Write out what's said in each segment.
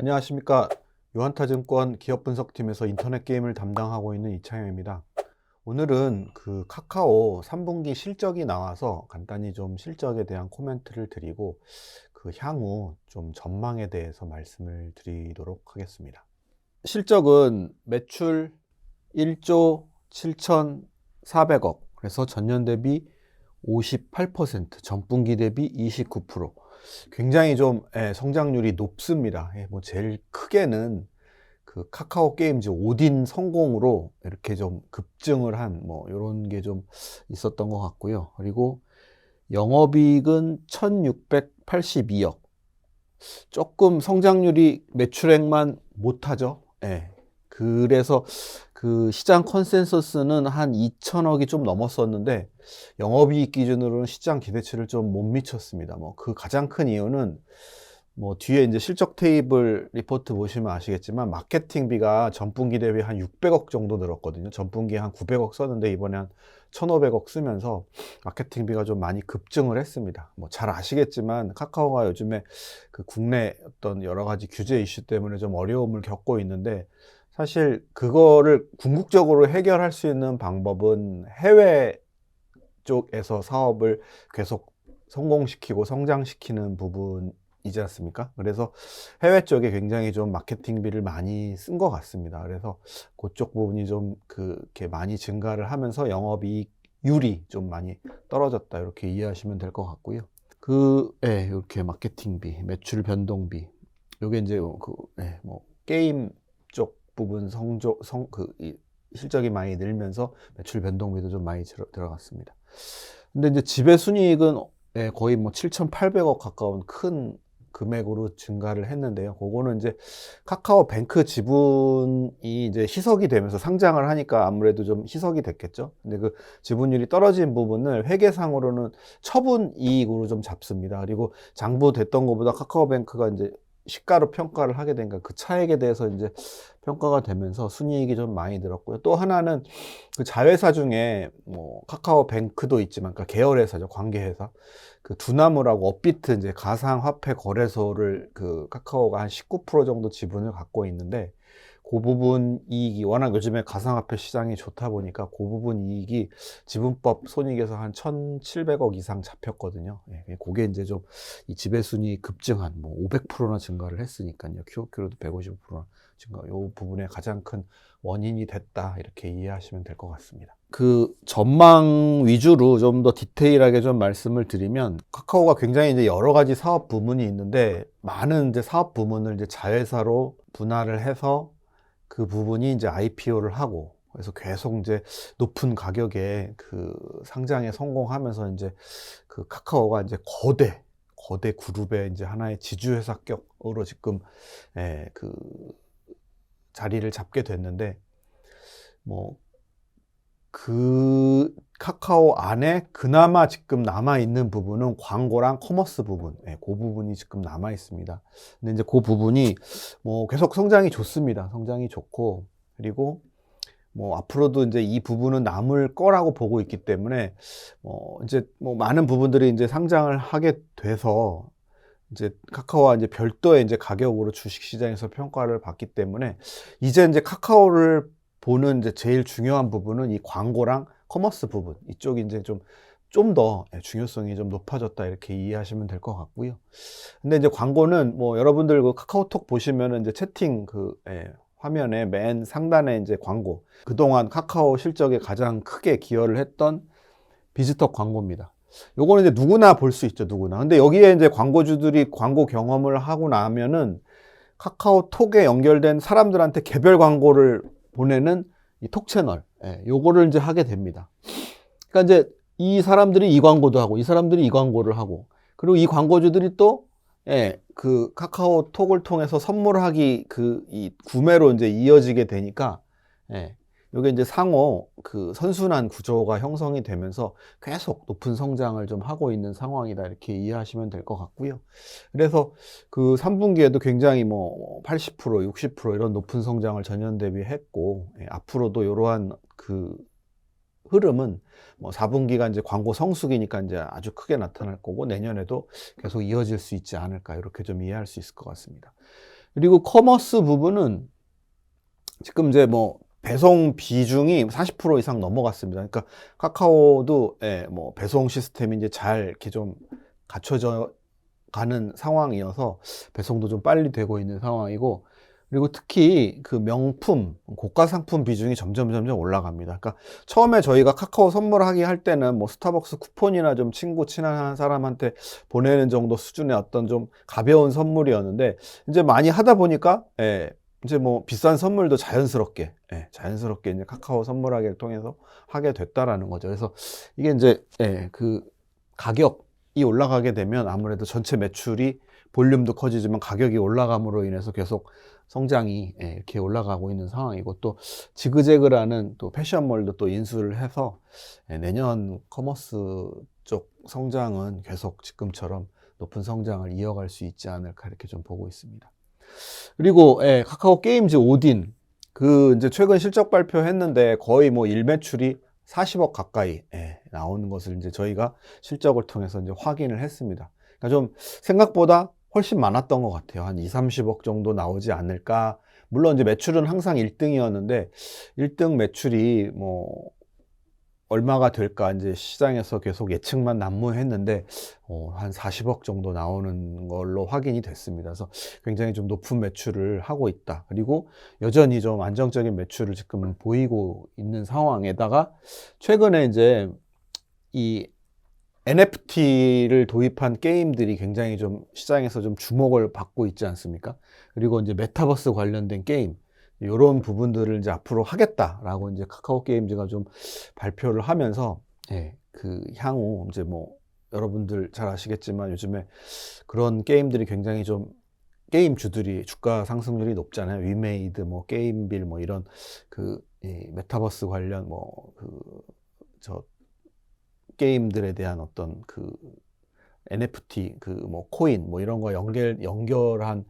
안녕하십니까. 요한타증권 기업분석팀에서 인터넷 게임을 담당하고 있는 이창영입니다. 오늘은 그 카카오 3분기 실적이 나와서 간단히 좀 실적에 대한 코멘트를 드리고 그 향후 좀 전망에 대해서 말씀을 드리도록 하겠습니다. 실적은 매출 1조 7,400억, 그래서 전년 대비 58%, 전분기 대비 29%. 굉장히 좀 성장률이 높습니다. 뭐 제일 크게는 그 카카오 게임즈 오딘 성공으로 이렇게 좀 급증을 한 뭐 이런 게 좀 있었던 것 같고요. 그리고 영업이익은 1682억. 조금 성장률이 매출액만 못하죠. 그래서 그 시장 컨센서스는 한 2천억이 좀 넘었었는데 영업이익 기준으로는 시장 기대치를 좀 못 미쳤습니다. 뭐 그 가장 큰 이유는 뭐 뒤에 이제 실적 테이블 리포트 보시면 아시겠지만 마케팅비가 전분기 대비 한 600억 정도 늘었거든요. 전분기에 한 900억 썼는데 이번에 한 1,500억 쓰면서 마케팅비가 좀 많이 급증을 했습니다. 뭐 잘 아시겠지만 카카오가 요즘에 그 국내 어떤 여러 가지 규제 이슈 때문에 좀 어려움을 겪고 있는데, 사실 그거를 궁극적으로 해결할 수 있는 방법은 해외 쪽에서 사업을 계속 성공시키고 성장시키는 부분이지 않습니까? 그래서 해외 쪽에 굉장히 좀 마케팅비를 많이 쓴 것 같습니다. 그래서 그쪽 부분이 좀 그렇게 많이 증가를 하면서 영업이익률이 좀 많이 떨어졌다, 이렇게 이해하시면 될 것 같고요. 이렇게 마케팅비, 매출 변동비, 요게 이제 뭐 게임 쪽 부분 실적이 많이 늘면서 매출 변동비도 좀 많이 들어갔습니다. 근데 이제 지배순이익은 거의 뭐 7,800억 가까운 큰 금액으로 증가를 했는데요. 그거는 이제 카카오뱅크 지분이 이제 희석이 되면서 상장을 하니까 아무래도 좀 희석이 됐겠죠. 근데 그 지분율이 떨어진 부분을 회계상으로는 처분 이익으로 좀 잡습니다. 그리고 장부됐던 것보다 카카오뱅크가 이제 시가로 평가를 하게 되니까 그 차액에 대해서 이제 평가가 되면서 순이익이 좀 많이 늘었고요. 또 하나는 그 자회사 중에 뭐 카카오뱅크도 있지만, 그러니까 계열회사죠, 관계회사. 그 두나무라고 업비트 이제 가상화폐 거래소를 그 카카오가 한 19% 정도 지분을 갖고 있는데, 그 부분 이익이 워낙 요즘에 가상화폐 시장이 좋다 보니까 그 부분 이익이 지분법 손익에서 한 1,700억 이상 잡혔거든요. 그게 이제 좀 이 지배순이 급증한 뭐 500%나 증가를 했으니까요. QOQ로도 150%나 증가. 이 부분에 가장 큰 원인이 됐다, 이렇게 이해하시면 될 것 같습니다. 그 전망 위주로 좀 더 디테일하게 좀 말씀을 드리면, 카카오가 굉장히 이제 여러 가지 사업 부문이 있는데, 많은 이제 사업 부문을 이제 자회사로 분할을 해서 그 부분이 이제 IPO를 하고, 그래서 계속 이제 높은 가격에 그 상장에 성공하면서 이제 그 카카오가 이제 거대 그룹의 이제 하나의 지주회사격으로 지금 그 자리를 잡게 됐는데, 뭐 그 카카오 안에 그나마 지금 남아 있는 부분은 광고랑 커머스 부분, 그 부분이 지금 남아 있습니다. 근데 이제 그 부분이 뭐 계속 성장이 좋습니다. 성장이 좋고, 그리고 뭐 앞으로도 이제 이 부분은 남을 거라고 보고 있기 때문에 이제 뭐 많은 부분들이 이제 상장을 하게 돼서 이제 카카오와 이제 별도의 이제 가격으로 주식시장에서 평가를 받기 때문에, 이제 카카오를 보는 이제 제일 중요한 부분은 이 광고랑 커머스 부분, 이쪽이 이제 좀 더 중요성이 좀 높아졌다, 이렇게 이해하시면 될 것 같고요. 근데 이제 광고는 뭐 여러분들 그 카카오톡 보시면은 이제 채팅 화면에 맨 상단에 이제 광고, 그동안 카카오 실적에 가장 크게 기여를 했던 비즈톡 광고입니다. 요거는 이제 누구나 볼 수 있죠, 누구나. 근데 여기에 이제 광고주들이 광고 경험을 하고 나면은 카카오톡에 연결된 사람들한테 개별 광고를 보내는 이 톡 채널, 요거를 이제 하게 됩니다. 그러니까 이제 이 사람들이 이 광고도 하고, 이 사람들이 이 광고를 하고, 그리고 이 광고주들이 또 그 카카오톡을 통해서 선물하기, 이 구매로 이제 이어지게 되니까, 요게 이제 상호 그 선순환 구조가 형성이 되면서 계속 높은 성장을 좀 하고 있는 상황이다, 이렇게 이해하시면 될 것 같고요. 그래서 그 3분기에도 굉장히 뭐 80%, 60% 이런 높은 성장을 전년 대비 했고, 앞으로도 이러한 그 흐름은 뭐 4분기가 이제 광고 성수기니까 이제 아주 크게 나타날 거고, 내년에도 계속 이어질 수 있지 않을까, 이렇게 좀 이해할 수 있을 것 같습니다. 그리고 커머스 부분은 지금 이제 뭐 배송 비중이 40% 이상 넘어갔습니다. 그러니까 카카오도 뭐 배송 시스템이 이제 잘 이렇게 좀 갖춰져 가는 상황이어서 배송도 좀 빨리 되고 있는 상황이고, 그리고 특히 그 명품, 고가 상품 비중이 점점 올라갑니다. 그러니까 처음에 저희가 카카오 선물하기 할 때는 뭐 스타벅스 쿠폰이나 좀 친구 친한 사람한테 보내는 정도 수준의 어떤 좀 가벼운 선물이었는데, 이제 많이 하다 보니까 이제 뭐 비싼 선물도 자연스럽게 이제 카카오 선물하기를 통해서 하게 됐다라는 거죠. 그래서 이게 이제 그 가격이 올라가게 되면 아무래도 전체 매출이 볼륨도 커지지만 가격이 올라감으로 인해서 계속 성장이 이렇게 올라가고 있는 상황이고, 또 지그재그라는 또 패션몰도 또 인수를 해서 내년 커머스 쪽 성장은 계속 지금처럼 높은 성장을 이어갈 수 있지 않을까 이렇게 좀 보고 있습니다. 그리고 카카오 게임즈 오딘, 그 이제 최근 실적 발표했는데 거의 뭐 일매출이 40억 가까이 나오는 것을 이제 저희가 실적을 통해서 이제 확인을 했습니다. 그러니까 좀 생각보다 훨씬 많았던 것 같아요. 한 2, 30억 정도 나오지 않을까. 물론 이제 매출은 항상 1등이었는데 1등 매출이 뭐 얼마가 될까 이제 시장에서 계속 예측만 난무했는데 한 40억 정도 나오는 걸로 확인이 됐습니다. 그래서 굉장히 좀 높은 매출을 하고 있다. 그리고 여전히 좀 안정적인 매출을 지금 보이고 있는 상황에다가 최근에 이제 이 NFT를 도입한 게임들이 굉장히 좀 시장에서 좀 주목을 받고 있지 않습니까? 그리고 이제 메타버스 관련된 게임, 이런 부분들을 이제 앞으로 하겠다라고 이제 카카오 게임즈가 좀 발표를 하면서 그 향후 이제 뭐 여러분들 잘 아시겠지만 요즘에 그런 게임들이 굉장히 좀 게임주들이 주가 상승률이 높잖아요. 위메이드, 뭐 게임빌, 뭐 이런 그 메타버스 관련 뭐 저 게임들에 대한 어떤 그 NFT, 그 뭐 코인, 뭐 이런 거 연결한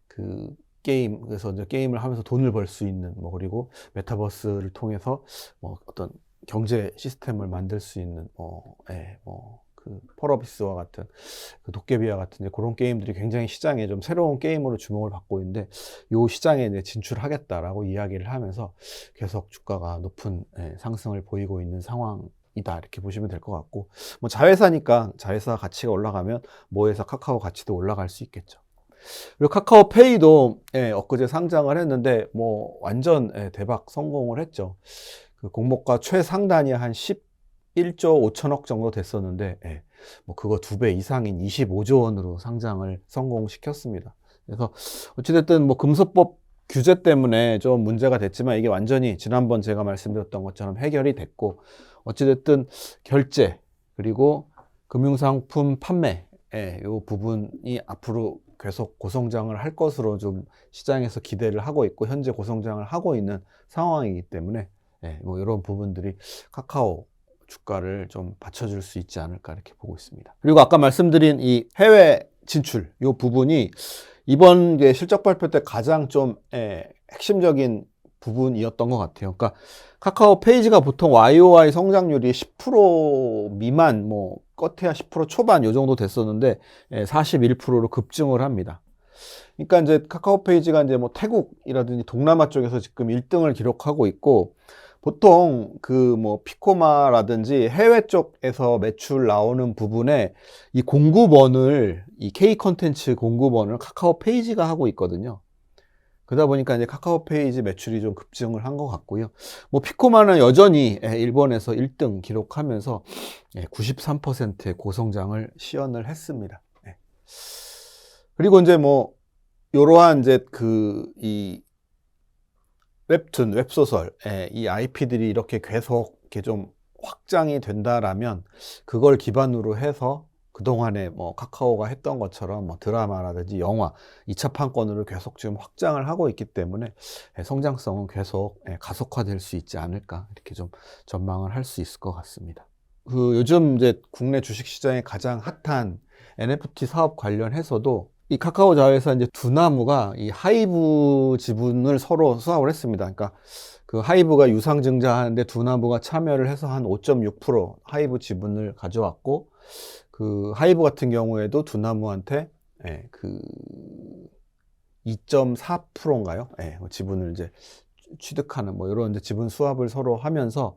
그 게임, 그래서 이제 게임을 하면서 돈을 벌 수 있는 뭐, 그리고 메타버스를 통해서 뭐 어떤 경제 시스템을 만들 수 있는 그 펄어비스와 같은 그 도깨비와 같은 이제 그런 게임들이 굉장히 시장에 좀 새로운 게임으로 주목을 받고 있는데, 요 시장에 이제 진출하겠다라고 이야기를 하면서 계속 주가가 높은 상승을 보이고 있는 상황이다 이렇게 보시면 될 것 같고, 뭐 자회사니까 자회사 가치가 올라가면 뭐해서 카카오 가치도 올라갈 수 있겠죠. 그리고 카카오페이도 엊그제 상장을 했는데 뭐 완전 대박 성공을 했죠. 그 공모가 최상단이 한 11조 5천억 정도 됐었는데 뭐 그거 2배 이상인 25조 원으로 상장을 성공시켰습니다. 그래서 어찌됐든 뭐 금소법 규제 때문에 좀 문제가 됐지만 이게 완전히 지난번 제가 말씀드렸던 것처럼 해결이 됐고, 어찌됐든 결제 그리고 금융상품 판매 이 부분이 앞으로 계속 고성장을 할 것으로 좀 시장에서 기대를 하고 있고, 현재 고성장을 하고 있는 상황이기 때문에 뭐 이런 부분들이 카카오 주가를 좀 받쳐줄 수 있지 않을까 이렇게 보고 있습니다. 그리고 아까 말씀드린 이 해외 진출 이 부분이 이번 실적 발표 때 가장 좀 핵심적인 부분이었던 것 같아요. 그러니까 카카오 페이지가 보통 YOY 성장률이 10% 미만, 뭐 껏해야 10% 초반 요 정도 됐었는데 41%로 급증을 합니다. 그러니까 이제 카카오 페이지가 이제 뭐 태국이라든지 동남아 쪽에서 지금 1등을 기록하고 있고, 보통 그 뭐 피코마라든지 해외 쪽에서 매출 나오는 부분에 이 공급원을, 이 K 컨텐츠 공급원을 카카오 페이지가 하고 있거든요. 그러다 보니까 이제 카카오 페이지 매출이 좀 급증을 한 것 같고요. 뭐 피코마는 여전히 일본에서 1등 기록하면서 93%의 고성장을 시현을 했습니다. 그리고 이제 뭐 이러한 이제 이 웹툰, 웹소설, 이 IP들이 이렇게 계속 이렇게 좀 확장이 된다라면 그걸 기반으로 해서 그동안에 뭐 카카오가 했던 것처럼 뭐 드라마라든지 영화 2차 판권으로 계속 지금 확장을 하고 있기 때문에 성장성은 계속 가속화될 수 있지 않을까 이렇게 좀 전망을 할 수 있을 것 같습니다. 그 요즘 이제 국내 주식시장에 가장 핫한 NFT 사업 관련해서도 이 카카오 자회사 이제 두나무가 이 하이브 지분을 서로 수합을 했습니다. 그러니까 그 하이브가 유상증자하는데 두나무가 참여를 해서 한 5.6% 하이브 지분을 가져왔고, 그 하이브 같은 경우에도 두나무한테 그 2.4%인가요? 예, 지분을 이제 취득하는 뭐 이런 이제 지분 수합을 서로 하면서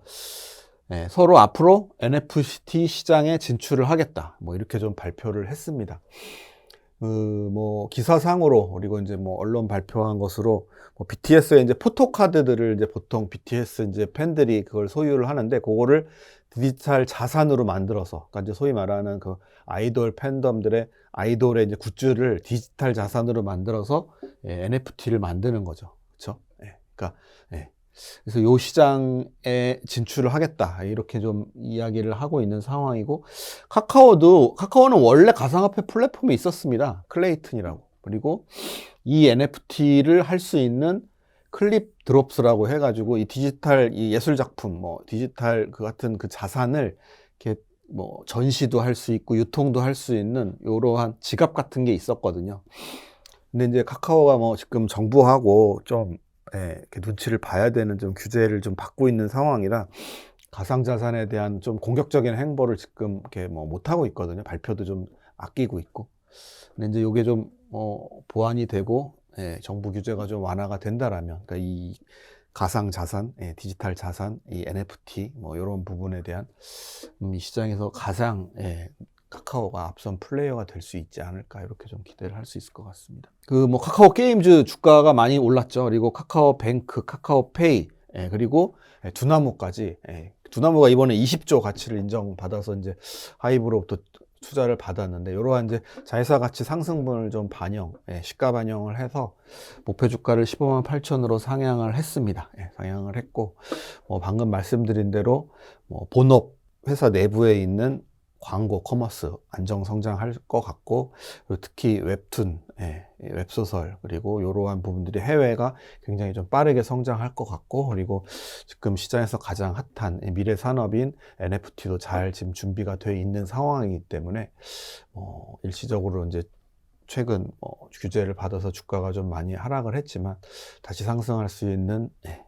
예, 서로 앞으로 NFT 시장에 진출을 하겠다. 뭐 이렇게 좀 발표를 했습니다. 뭐 기사상으로 그리고 이제 뭐 언론 발표한 것으로 뭐 BTS의 이제 포토카드들을 이제 보통 BTS 이제 팬들이 그걸 소유를 하는데 그거를 디지털 자산으로 만들어서 그러니까 이제 소위 말하는 그 아이돌 팬덤들의 아이돌의 이제 굿즈를 디지털 자산으로 만들어서 예, NFT를 만드는 거죠. 그렇죠? 예, 그러니까 예. 그래서 요 시장에 진출을 하겠다 이렇게 좀 이야기를 하고 있는 상황이고 카카오는 원래 가상화폐 플랫폼이 있었습니다. 클레이튼이라고. 그리고 이 NFT를 할 수 있는 클립 드롭스라고 해가지고 이 디지털 이 예술 작품 뭐 디지털 그 같은 그 자산을 이렇게 뭐 전시도 할 수 있고 유통도 할 수 있는 이러한 지갑 같은 게 있었거든요. 근데 이제 카카오가 뭐 지금 정부하고 좀 예, 이렇게 눈치를 봐야 되는 좀 규제를 좀 받고 있는 상황이라 가상자산에 대한 좀 공격적인 행보를 지금 이렇게 뭐 못하고 있거든요. 발표도 좀 아끼고 있고. 근데 이제 이게 좀 보완이 되고 예, 정부 규제가 좀 완화가 된다라면, 그러니까 이 가상자산, 예, 디지털 자산, 이 NFT 뭐 이런 부분에 대한 이 시장에서 가장 예, 카카오가 앞선 플레이어가 될 수 있지 않을까 이렇게 좀 기대를 할 수 있을 것 같습니다. 그 뭐 카카오 게임즈 주가가 많이 올랐죠. 그리고 카카오뱅크, 카카오페이, 예, 그리고 예, 두나무까지 예, 두나무가 이번에 20조 가치를 인정받아서 이제 하이브로부터 투자를 받았는데 이러한 이제 자회사 가치 상승분을 좀 예, 시가 반영을 해서 목표 주가를 15만 8천으로 상향을 했습니다. 예, 상향을 했고 방금 말씀드린 대로 본업 회사 내부에 있는 광고, 커머스 안정 성장할 것 같고 그리고 특히 웹툰, 예, 웹소설 그리고 이러한 부분들이 해외가 굉장히 좀 빠르게 성장할 것 같고 그리고 지금 시장에서 가장 핫한 미래 산업인 NFT도 잘 지금 준비가 돼 있는 상황이기 때문에 일시적으로 이제 최근 규제를 받아서 주가가 좀 많이 하락을 했지만 다시 상승할 수 있는 예,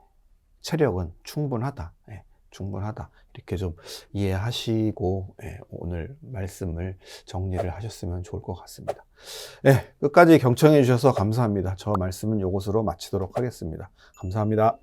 체력은 충분하다. 예, 충분하다. 이렇게 좀 이해하시고 예, 오늘 말씀을 정리를 하셨으면 좋을 것 같습니다. 예, 끝까지 경청해 주셔서 감사합니다. 저 말씀은 이것으로 마치도록 하겠습니다. 감사합니다.